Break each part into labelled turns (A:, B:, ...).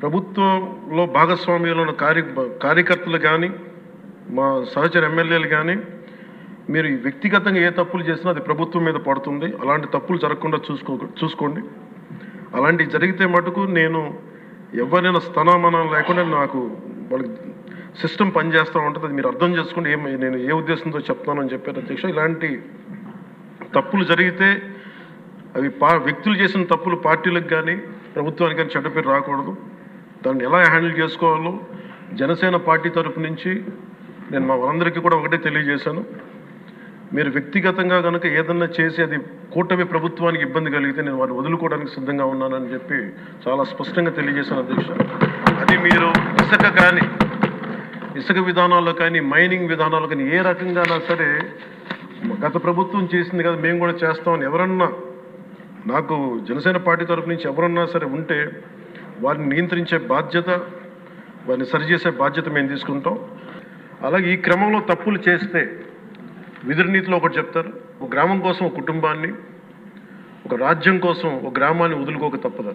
A: ప్రభుత్వంలో భాగస్వామ్యంలో ఉన్న కార్యకర్తలు కానీ, మా సహచర ఎమ్మెల్యేలు కానీ, మీరు వ్యక్తిగతంగా ఏ తప్పులు చేసినా అది ప్రభుత్వం మీద పడుతుంది. అలాంటి తప్పులు జరగకుండా చూసుకోండి. అలాంటివి జరిగితే మటుకు నేను ఎవరైనా స్థానమానం లేకుండా నాకు వాళ్ళకి సిస్టమ్ పనిచేస్తూ ఉంటుంది. అది మీరు అర్థం చేసుకోండి. నేను ఏ ఉద్దేశంతో చెప్తానని చెప్పారు అధ్యక్ష. ఇలాంటి తప్పులు జరిగితే అవి వ్యక్తులు చేసిన తప్పులు పార్టీలకు కానీ ప్రభుత్వానికి కానీ చెడ్డ పేరు రాకూడదు. దాన్ని ఎలా హ్యాండిల్ చేసుకోవాలో జనసేన పార్టీ తరఫు నుంచి నేను మా వాళ్ళందరికీ కూడా ఒకటే తెలియజేశాను. మీరు వ్యక్తిగతంగా కనుక ఏదన్నా చేసి అది కూటమి ప్రభుత్వానికి ఇబ్బంది కలిగితే నేను వారిని వదులుకోవడానికి సిద్ధంగా ఉన్నానని చెప్పి చాలా స్పష్టంగా తెలియజేశాను అధ్యక్ష. అది మీరు ఇసుక విధానాల్లో కానీ, మైనింగ్ విధానాల్లో కానీ ఏ రకంగానా సరే గత ప్రభుత్వం చేసింది కదా మేము కూడా చేస్తామని ఎవరన్నా నాకు జనసేన పార్టీ తరఫు నుంచి ఎవరన్నా సరే ఉంటే వారిని నియంత్రించే బాధ్యత, వారిని సరిచేసే బాధ్యత మేము తీసుకుంటాం. అలాగే ఈ క్రమంలో తప్పులు చేస్తే విధి నీతిలో ఒకటి చెప్తారు. ఒక గ్రామం కోసం ఒక కుటుంబాన్ని, ఒక రాజ్యం కోసం ఒక గ్రామాన్ని వదులుకోక తప్పదు.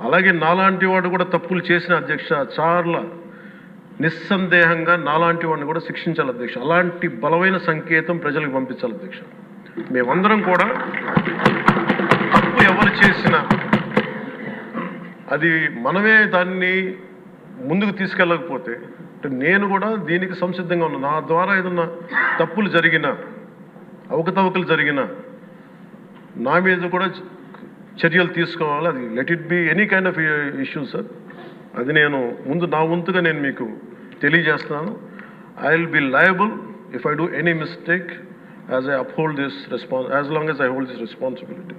A: అలాగే నాలాంటి వాడు కూడా తప్పులు చేసిన అధ్యక్ష చాలా నిస్సందేహంగా నాలాంటి వాడిని కూడా శిక్షించాలి అధ్యక్ష. అలాంటి బలమైన సంకేతం ప్రజలకు పంపించాలి అధ్యక్ష. మేమందరం కూడా తప్పు ఎవరు చేసినా అది మనమే దాన్ని ముందుకు తీసుకెళ్ళకపోతే నేను కూడా దీనికి సంసిద్ధంగా ఉన్నాను. నా ద్వారా ఏదన్నా తప్పులు జరిగినా, అవకతవకలు జరిగినా నా మీద కూడా చర్యలు తీసుకోవాలి. అది let it be any kind of issue sir. అది నేను ముందు నా వంతుగా నేను మీకు తెలియజేస్తున్నాను. I will be liable if I do any mistake as I uphold this as long as I hold this responsibility.